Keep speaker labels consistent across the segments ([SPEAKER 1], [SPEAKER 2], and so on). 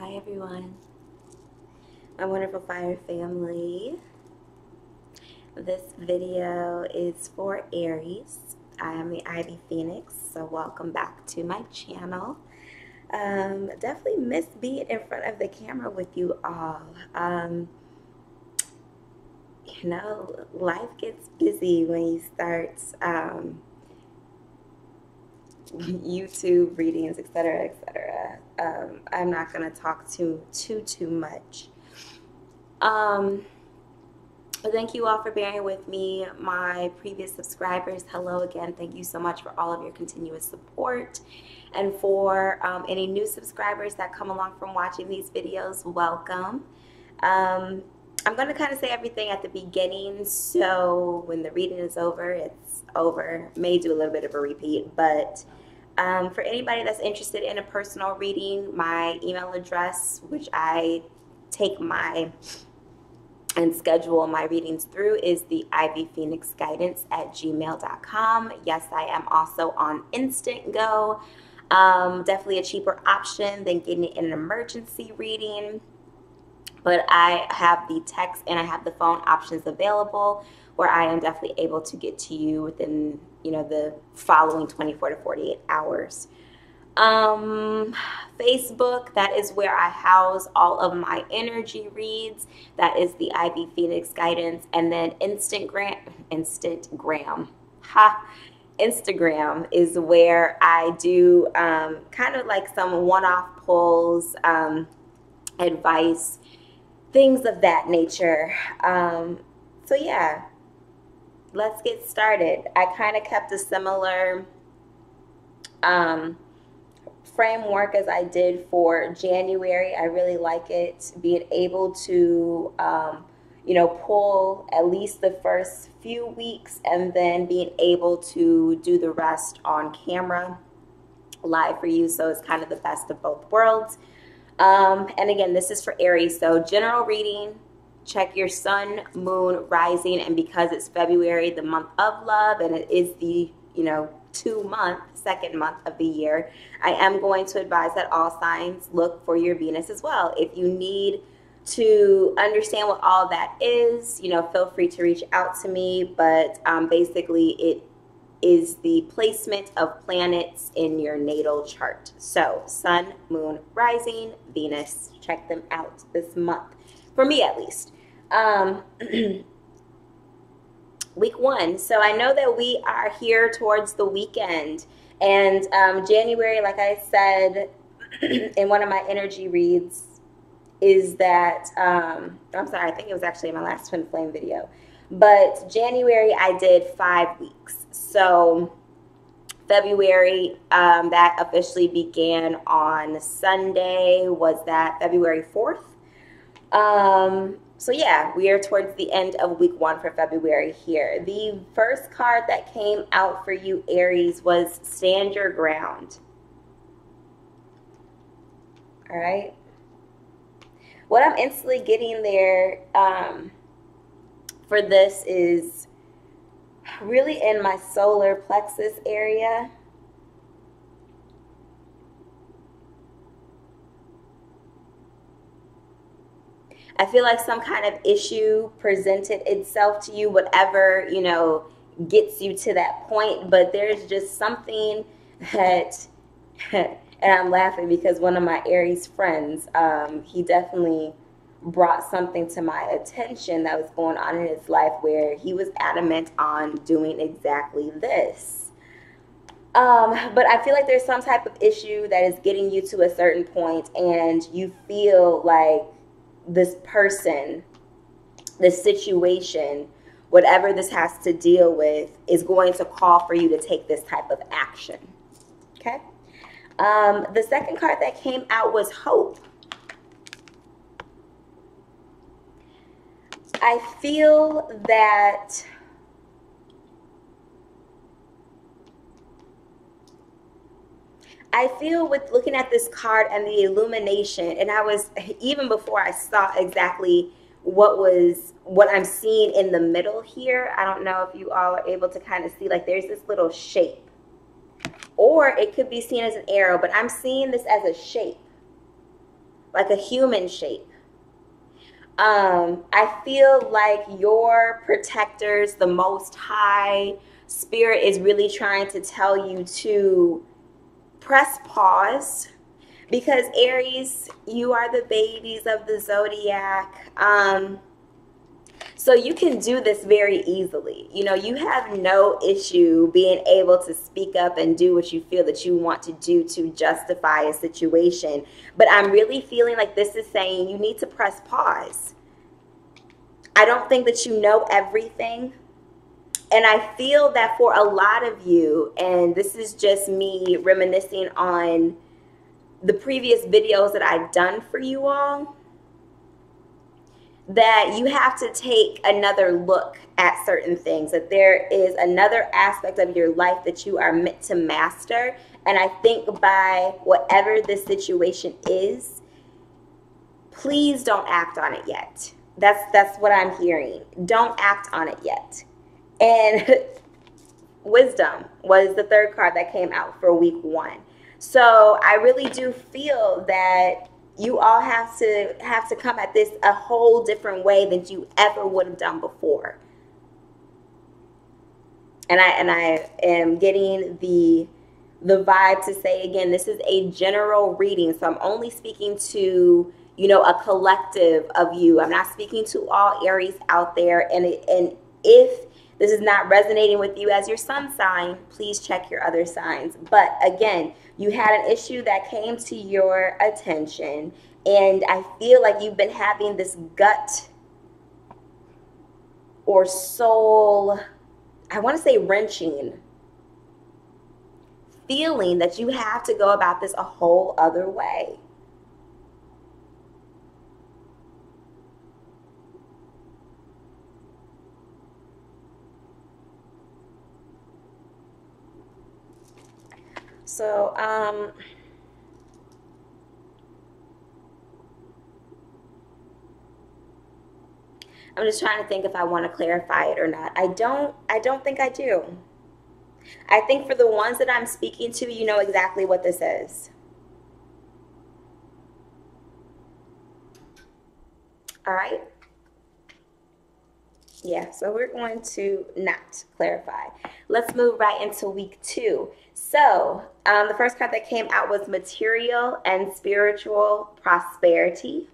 [SPEAKER 1] Hi everyone, my wonderful fire family. This video is for Aries. I am the Ivy Phoenix, so welcome back to my channel. Definitely miss being in front of the camera with you all. Life gets busy when you start YouTube readings, etc., etc. I'm not gonna talk too much. Thank you all for bearing with me. My previous subscribers, hello again. Thank you so much for all of your continuous support. And for any new subscribers that come along from watching these videos, welcome. I'm going to kind of say everything at the beginning, so when the reading is over, it's over. May do a little bit of a repeat, but for anybody that's interested in a personal reading, my email address, which I take and schedule my readings through, is the ivyphoenixguidance@gmail.com. Yes, I am also on Instant Go. Definitely a cheaper option than getting it in an emergency reading. But I have the text and I have the phone options available, where I am definitely able to get to you within, the following 24 to 48 hours. Facebook, that is where I house all of my energy reads. That is the Ivy Phoenix Guidance. And then Instagram is where I do kind of like some one-off polls, advice, things of that nature. So yeah, let's get started. I kind of kept a similar framework as I did for January. I really like it, being able to pull at least the first few weeks and then being able to do the rest on camera live for you. So it's kind of the best of both worlds. And again, this is for Aries. So general reading, check your sun, moon, rising. And because it's February, the month of love, and it is the, second month of the year, I am going to advise that all signs look for your Venus as well. If you need to understand what all that is, feel free to reach out to me. But basically, it is the placement of planets in your natal chart. So sun, moon, rising, Venus, check them out this month, for me at least. Week one. So I know that we are here towards the weekend, and January, like I said in one of my energy reads, is that I'm sorry, I think it was actually in my last twin flame video, but January I did 5 weeks. So February, that officially began on Sunday, was that February 4th. So yeah, we are towards the end of week one for February here. The first card that came out for you, Aries, was Stand Your Ground. All right. What I'm instantly getting there for this is really in my solar plexus area. I feel like some kind of issue presented itself to you, whatever, gets you to that point. But there's just something that, and I'm laughing because one of my Aries friends, he definitely brought something to my attention that was going on in his life where he was adamant on doing exactly this. But I feel like there's some type of issue that is getting you to a certain point, and you feel like this person, this situation, whatever this has to deal with, is going to call for you to take this type of action. Okay. The second card that came out was Hope. I feel that with looking at this card and the illumination, and I was, even before I saw exactly what I'm seeing in the middle here, I don't know if you all are able to kind of see, like there's this little shape, or it could be seen as an arrow, but I'm seeing this as a shape. like a human shape. I feel like your protectors, the Most High Spirit, is really trying to tell you to press pause, because Aries, you are the babies of the zodiac. So you can do this very easily. You know, you have no issue being able to speak up and do what you feel that you want to do to justify a situation. But I'm really feeling like this is saying you need to press pause. I don't think that you know everything. And I feel that for a lot of you, and this is just me reminiscing on the previous videos that I've done for you all, that you have to take another look at certain things, that there is another aspect of your life that you are meant to master. And I think by whatever this situation is, please don't act on it yet. That's what I'm hearing. Don't act on it yet. And wisdom was the third card that came out for week 1. So I really do feel that you all have to come at this a whole different way than you ever would have done before. And I am getting the vibe to say, again, this is a general reading. So I'm only speaking to, you know, a collective of you. I'm not speaking to all Aries out there. And if this is not resonating with you as your sun sign, please check your other signs. But again, you had an issue that came to your attention, and I feel like you've been having this gut or soul, I want to say wrenching feeling that you have to go about this a whole other way. So, I'm just trying to think if I want to clarify it or not. I don't think I do. I think for the ones that I'm speaking to, you know exactly what this is. All right? Yeah, so we're going to not clarify. Let's move right into week 2. So the first card that came out was material and spiritual prosperity.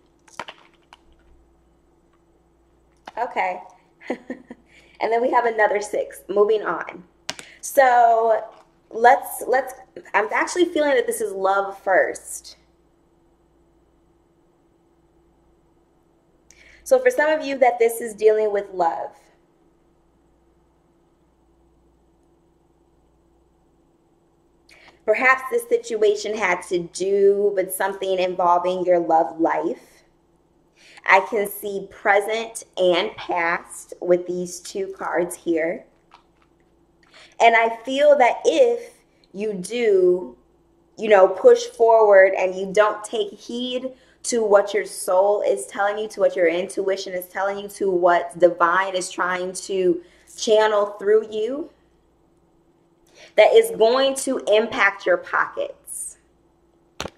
[SPEAKER 1] Okay. And then we have another 6. Moving on. So let's I'm actually feeling that this is love first. So for some of you that this is dealing with love. Perhaps this situation had to do with something involving your love life. I can see present and past with these 2 cards here. And I feel that if you do, you know, push forward and you don't take heed to what your soul is telling you, to what your intuition is telling you, to what divine is trying to channel through you, that is going to impact your pockets.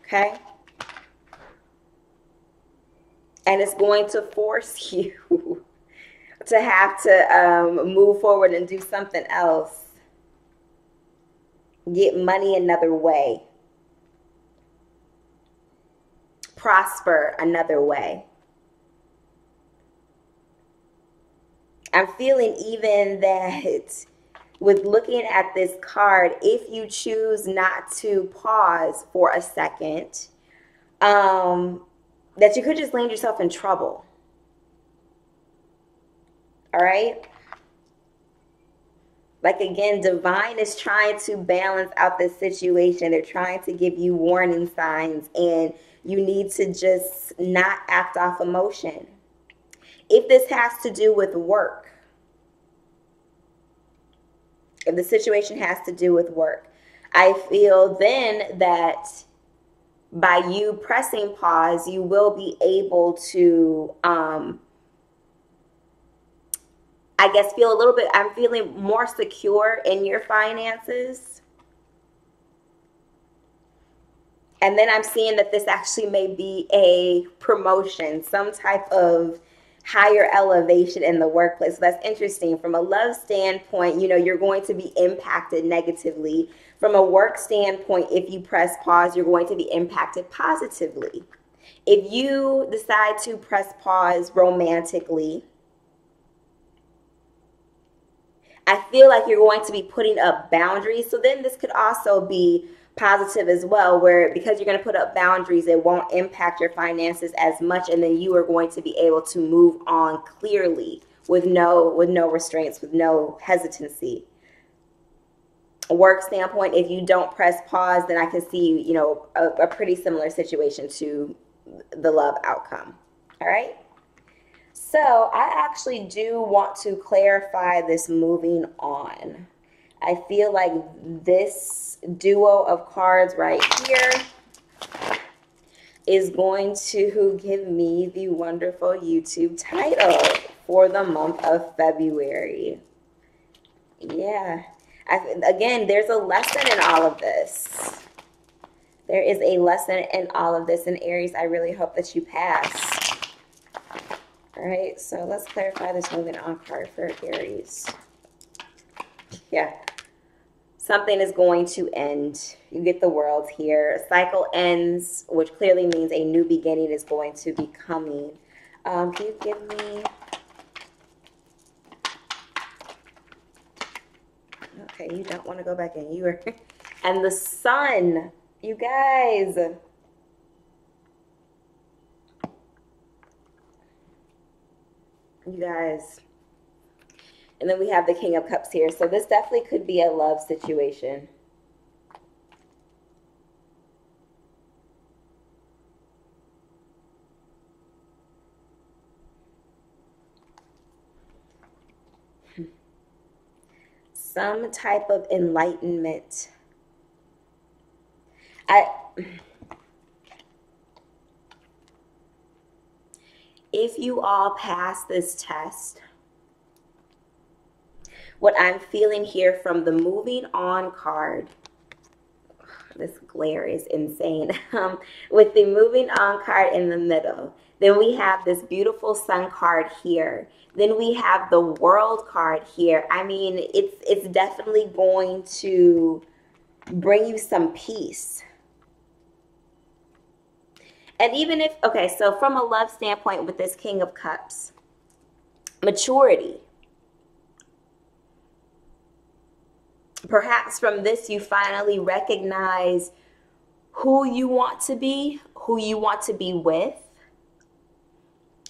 [SPEAKER 1] Okay? And it's going to force you to have to move forward and do something else. Get money another way. Prosper another way. I'm feeling even that with looking at this card, if you choose not to pause for a second, that you could just land yourself in trouble. All right? Like, again, divine is trying to balance out this situation. They're trying to give you warning signs, and you need to just not act off emotion. If this has to do with work, if the situation has to do with work, I feel then that by you pressing pause, you will be able to, I guess, feel a little bit, I'm feeling more secure in your finances. And then I'm seeing that this actually may be a promotion, some type of higher elevation in the workplace. So that's interesting. From a love standpoint, you know, you're going to be impacted negatively. From a work standpoint, if you press pause, you're going to be impacted positively. If you decide to press pause romantically, I feel like you're going to be putting up boundaries. So then this could also be positive as well, where because you're going to put up boundaries, it won't impact your finances as much, and then you are going to be able to move on clearly with no restraints, with no hesitancy. Work standpoint, if you don't press pause, then I can see, you know, a pretty similar situation to the love outcome. All right. So I actually do want to clarify this moving on. I feel like this duo of cards right here is going to give me the wonderful YouTube title for the month of February. Yeah. Again, there's a lesson in all of this. There is a lesson in all of this. And Aries, I really hope that you pass. All right, so let's clarify this moving on card for Aries. Yeah. Something is going to end. You get the World here. A cycle ends, which clearly means a new beginning is going to be coming. Can you give me... Okay, you don't want to go back in. You are... And the Sun. You guys... You guys. And then we have the King of Cups here. So this definitely could be a love situation. Some type of enlightenment. If you all pass this test, what I'm feeling here from the moving on card, this glare is insane, with the moving on card in the middle, then we have this beautiful Sun card here. Then we have the World card here. I mean, it's definitely going to bring you some peace. And even if, okay, so from a love standpoint with this King of Cups, maturity. Perhaps from this you finally recognize who you want to be with.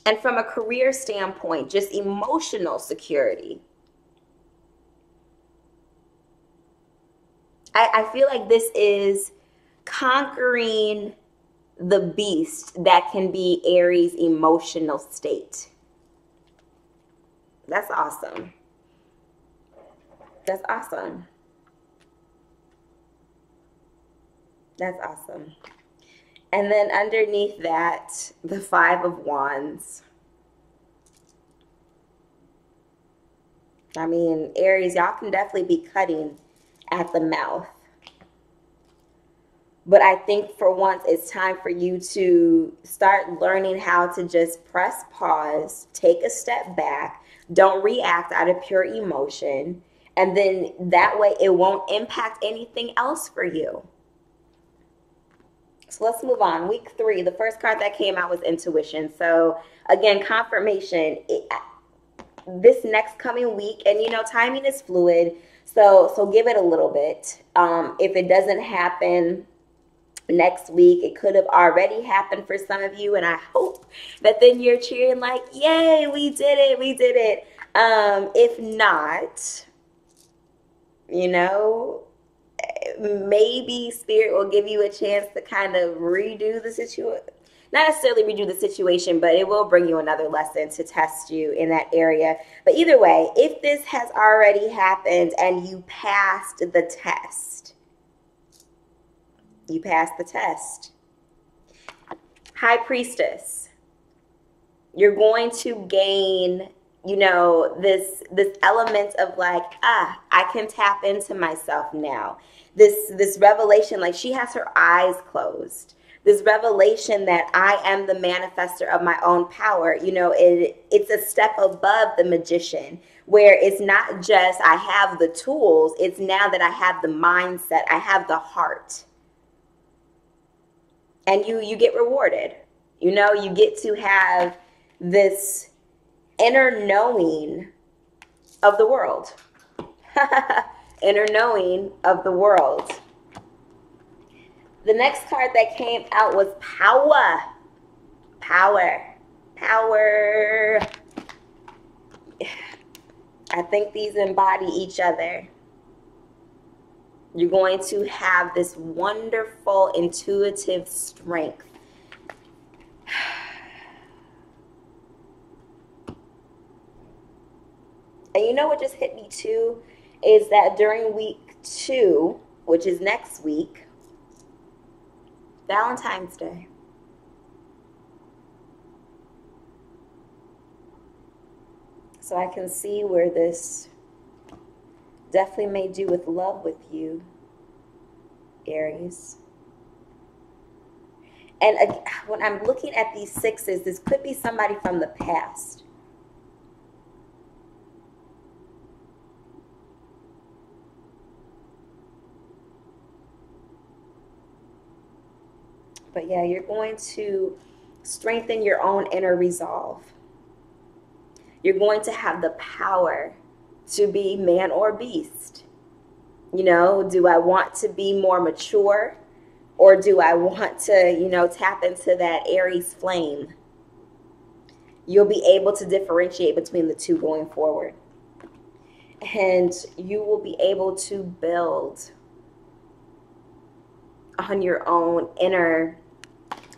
[SPEAKER 1] And from a career standpoint, just emotional security. I feel like this is conquering the beast that can be Aries' emotional state. That's awesome. That's awesome. That's awesome. And then underneath that, the Five of Wands. I mean, Aries, y'all can definitely be cutting at the mouth. But I think for once, it's time for you to start learning how to just press pause, take a step back, don't react out of pure emotion, and then that way it won't impact anything else for you. So let's move on. Week 3, the first card that came out was intuition. So again, confirmation. This next coming week, and you know, timing is fluid, so give it a little bit. If it doesn't happen next week, it could have already happened for some of you, and I hope that then you're cheering like, yay, we did it, we did it. If not, you know, maybe Spirit will give you a chance to kind of redo the situation. Not necessarily redo the situation, but it will bring you another lesson to test you in that area. But either way, if this has already happened and you passed the test, you passed the test. High Priestess, you're going to gain, you know, this element of like, I can tap into myself now. This revelation, like she has her eyes closed. This revelation that I am the manifester of my own power. You know, it's a step above the magician, where it's not just I have the tools, it's now that I have the mindset, I have the heart. And you get rewarded. You know, you get to have this inner knowing of the world. Inner knowing of the world. The next card that came out was power. Power. Power. I think these embody each other. You're going to have this wonderful intuitive strength. And you know what just hit me too? Is that during week 2, which is next week, Valentine's Day. So I can see where this definitely may do with love with you, Aries. And when I'm looking at these 6s, this could be somebody from the past. But yeah, you're going to strengthen your own inner resolve. You're going to have the power to be man or beast. You know, do I want to be more mature, or do I want to, you know, tap into that Aries flame? You'll be able to differentiate between the two going forward. And you will be able to build on your own inner,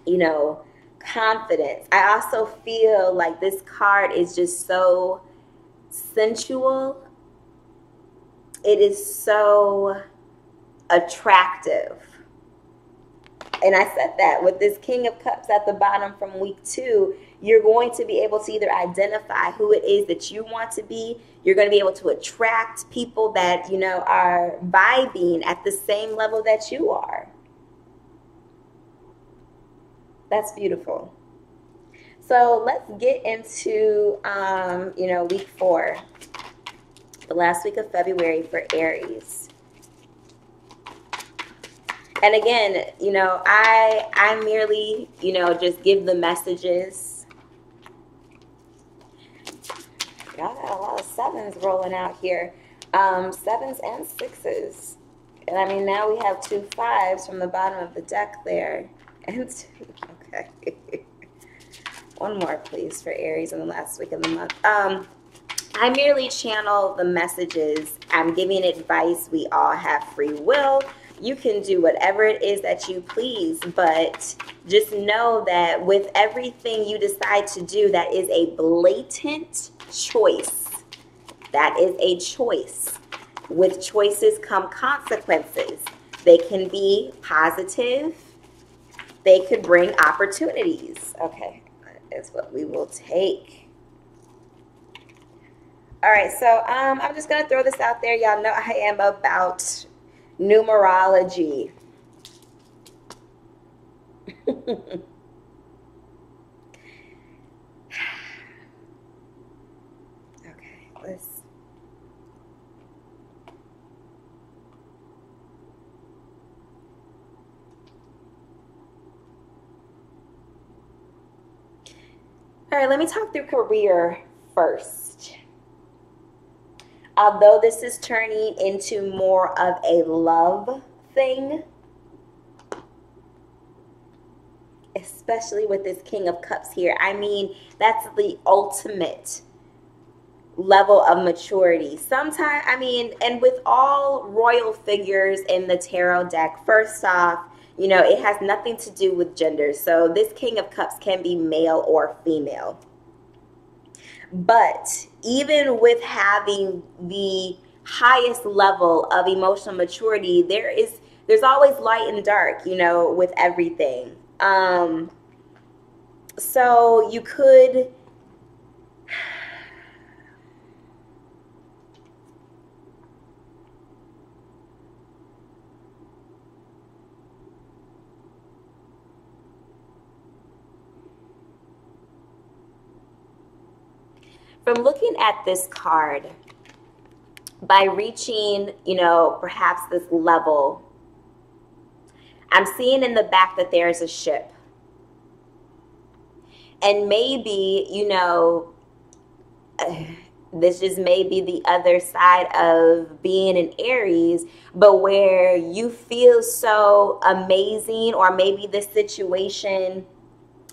[SPEAKER 1] you know, confidence. I also feel like this card is just so sensual. It is so attractive. And I said that with this King of Cups at the bottom from week 2, you're going to be able to either identify who it is that you want to be. You're going to be able to attract people that, you know, are vibing at the same level that you are. That's beautiful. So let's get into, you know, week 4, the last week of February for Aries. And again, you know, I merely, you know, just give the messages. Y'all got a lot of 7s rolling out here. 7s and 6s. And I mean, now we have 2 5s from the bottom of the deck there. And 2, okay. One more, please, for Aries in the last week of the month. I merely channel the messages. I'm giving advice. We all have free will. You can do whatever it is that you please, but just know that with everything you decide to do, that is a blatant choice. That is a choice. With choices come consequences. They can be positive. They could bring opportunities. Okay, that is what we will take. All right, so I'm just going to throw this out there. Y'all know I am about numerology. Okay, let's. All right, let me talk through career first. Although this is turning into more of a love thing, especially with this King of Cups here. I mean, that's the ultimate level of maturity. Sometimes, I mean, and with all royal figures in the tarot deck, first off, you know, it has nothing to do with gender. So this King of Cups can be male or female. But even with having the highest level of emotional maturity, there's always light and dark, you know, with everything. So you could, from looking at this card, by reaching, you know, perhaps this level, I'm seeing in the back that there's a ship. And maybe, you know, this just may be the other side of being an Aries, but where you feel so amazing, or maybe this situation,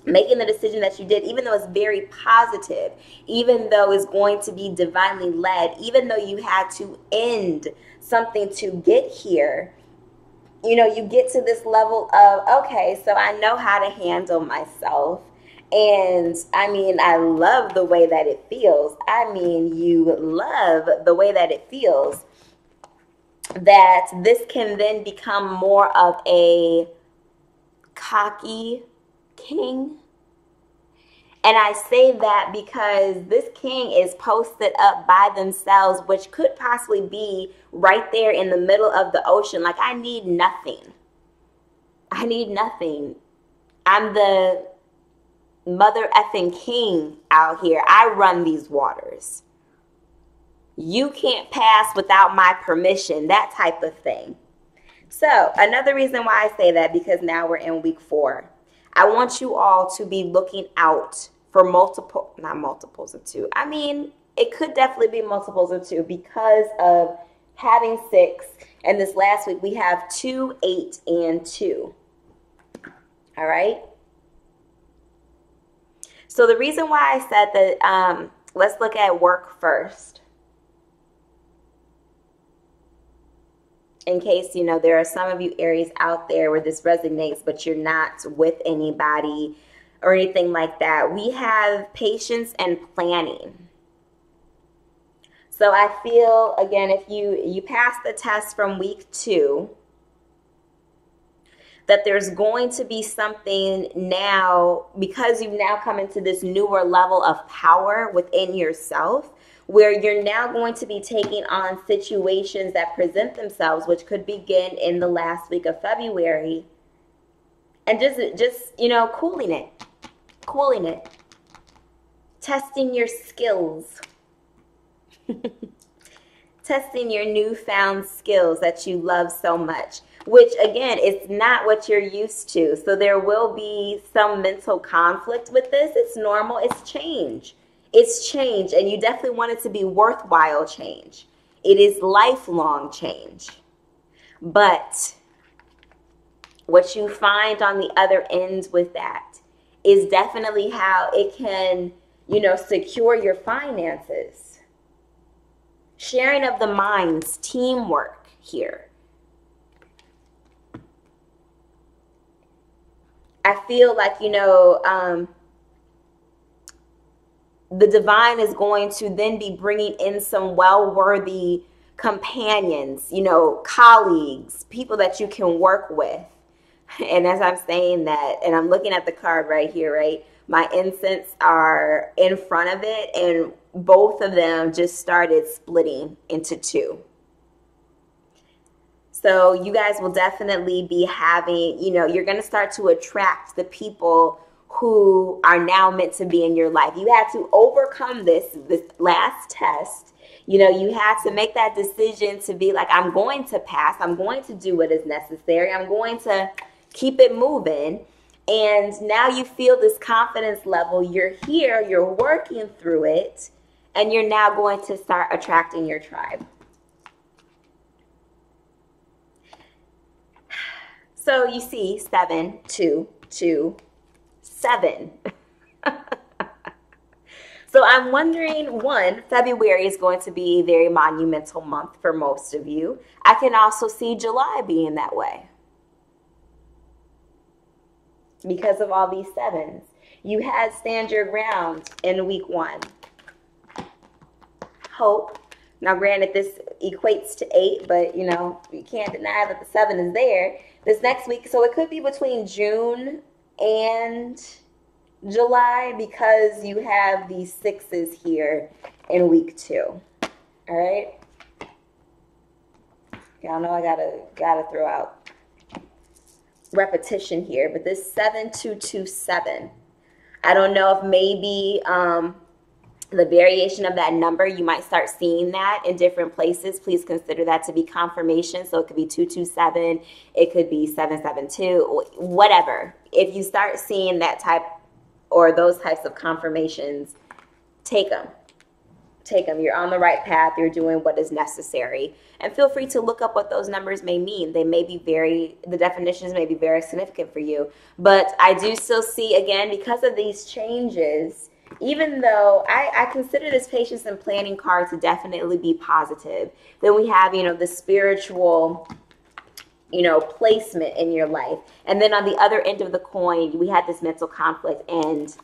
[SPEAKER 1] making the decision that you did, even though it's very positive, even though it's going to be divinely led, even though you had to end something to get here, you know, you get to this level of, okay, so I know how to handle myself. And I mean, I love the way that it feels. I mean, you love the way that it feels. That this can then become more of a cocky king. And I say that because this king is posted up by themselves, which could possibly be right there in the middle of the ocean. Like, I need nothing. I need nothing. I'm the mother effing king out here. I run these waters. You can't pass without my permission, that type of thing. So another reason why I say that, because now we're in week 4. I want you all to be looking out for not multiples of 2. I mean, it could definitely be multiples of 2 because of having 6. And this last week we have 2, 8, and 2. All right. So the reason why I said that, let's look at work first. In case, you know, there are some of you Aries out there where this resonates, but you're not with anybody or anything like that. We have patience and planning. So I feel, again, if you pass the test from week 2, that there's going to be something now, because you've now come into this newer level of power within yourself, where you're now going to be taking on situations that present themselves, which could begin in the last week of February, and just you know, cooling it, testing your skills, testing your newfound skills that you love so much, which again, it's not what you're used to. So there will be some mental conflict with this. It's normal. It's change. It's change, and you definitely want it to be worthwhile change. It is lifelong change. But what you find on the other end with that is definitely how it can, you know, secure your finances. Sharing of the minds, teamwork here. I feel like, you know, the divine is going to then be bringing in some well-worthy companions, you know, colleagues, people that you can work with. And as I'm saying that, and I'm looking at the card right here, right? My incense are in front of it, and both of them just started splitting into 2. So you guys will definitely be having, you know, you're going to start to attract the people who are now meant to be in your life. You had to overcome this last test. You know, you had to make that decision to be like, I'm going to pass. I'm going to do what is necessary. I'm going to keep it moving. And now you feel this confidence level. You're here. You're working through it. And you're now going to start attracting your tribe. So you see 7, 2, 2, 7. So I'm wondering, 1, February is going to be a very monumental month for most of you. I can also see July being that way because of all these 7s. You had stand your ground in week 1. Hope. Now, granted, this equates to 8, but, you know, you can't deny that the 7 is there. This next week, so it could be between June and July, because you have these 6s here in week 2. All right. Y'all know I gotta throw out repetition here, but this 7, 2, 2, 7. I don't know if maybe the variation of that number, you might start seeing that in different places. Please consider that to be confirmation. So it could be 227, it could be 772, whatever. If you start seeing that type or those types of confirmations, take them. Take them. You're on the right path. You're doing what is necessary. And feel free to look up what those numbers may mean. They may be the definitions may be very significant for you. But I do still see, again, because of these changes, even though I consider this patience and planning card to definitely be positive, then we have, the spiritual, placement in your life. And then on the other end of the coin, we had this mental conflict and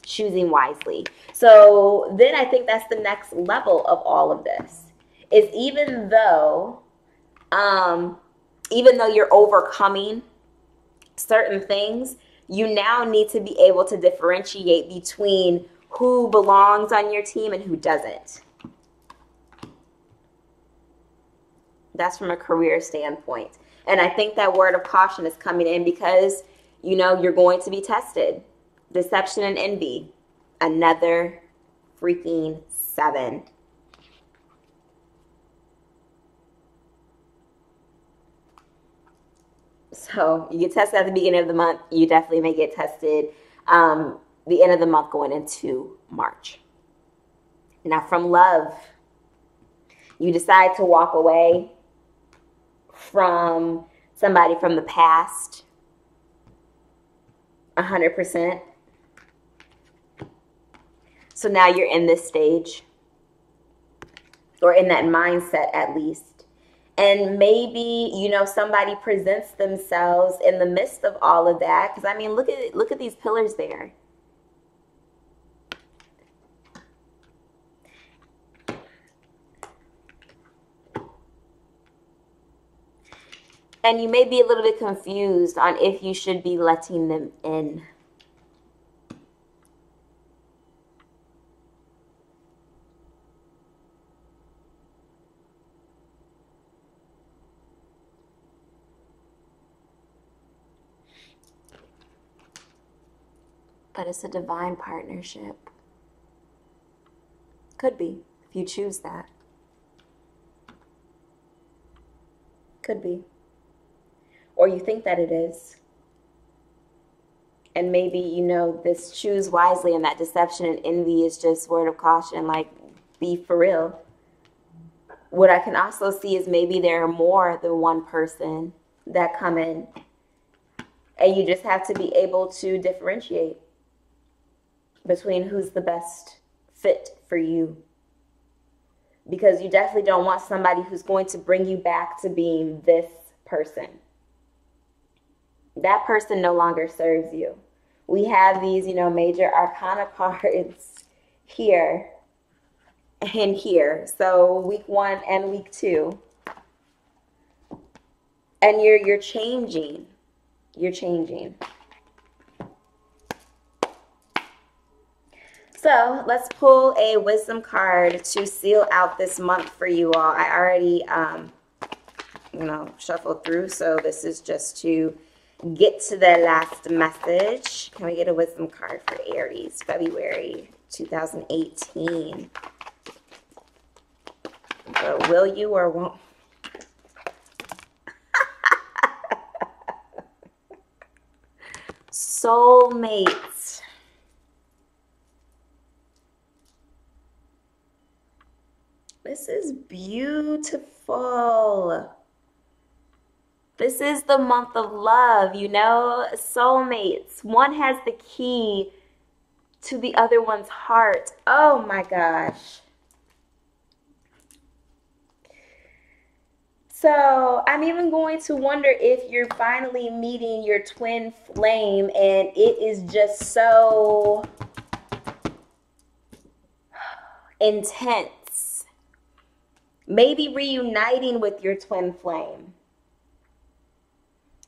[SPEAKER 1] choosing wisely. So then I think that's the next level of all of this, is even though you're overcoming certain things, you now need to be able to differentiate between who belongs on your team and who doesn't. That's from a career standpoint. And I think that word of caution is coming in because, you're going to be tested. Deception and envy. Another freaking 7. So you get tested at the beginning of the month. You definitely may get tested the end of the month going into March. Now from love, you decide to walk away from somebody from the past 100%. So now you're in this stage, or in that mindset at least. And maybe, somebody presents themselves in the midst of all of that. Because, look at these pillars there. And you may be a little bit confused on if you should be letting them in. But it's a divine partnership. Could be, if you choose that. Could be. Or you think that it is. And maybe, this choose wisely and that deception and envy is just word of caution, like, be for real. What I can also see is maybe there are more than one person that come in. And you just have to be able to differentiate between who's the best fit for you. Because you definitely don't want somebody who's going to bring you back to being this person. That person no longer serves you. We have these, major arcana cards here and here. So week 1 and week 2. And you're changing. You're changing. So let's pull a wisdom card to seal out this month for you all. I already, shuffled through. So this is just to get to the last message. Can we get a wisdom card for Aries, February 2018? So will you or won't? Soulmates. This is beautiful. This is the month of love, soulmates. One has the key to the other one's heart. Oh my gosh. So I'm even going to wonder if you're finally meeting your twin flame and it is just so intense. Maybe reuniting with your twin flame.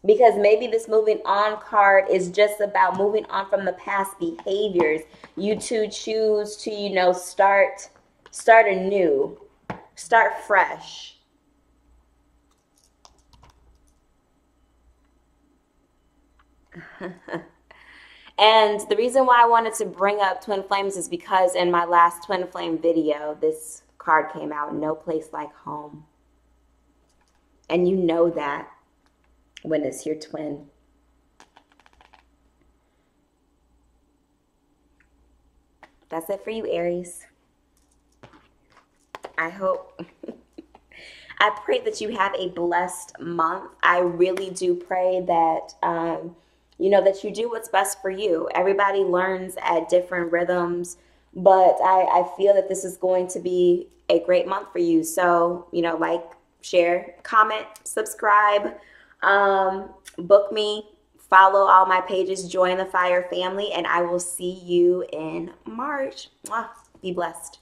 [SPEAKER 1] Because maybe this moving on card is just about moving on from the past behaviors. You two choose to, start anew, start fresh. And the reason why I wanted to bring up twin flames is because in my last twin flame video, this card came out, no place like home. And you know that when it's your twin. That's it for you, Aries. I hope, I pray that you have a blessed month. I really do pray that, you know, that you do what's best for you. Everybody learns at different rhythms, but I feel that this is going to be a great month for you. So, you know, like, share, comment, subscribe, book me, follow all my pages, join the Fire family, and I will see you in March. Mwah. Be blessed.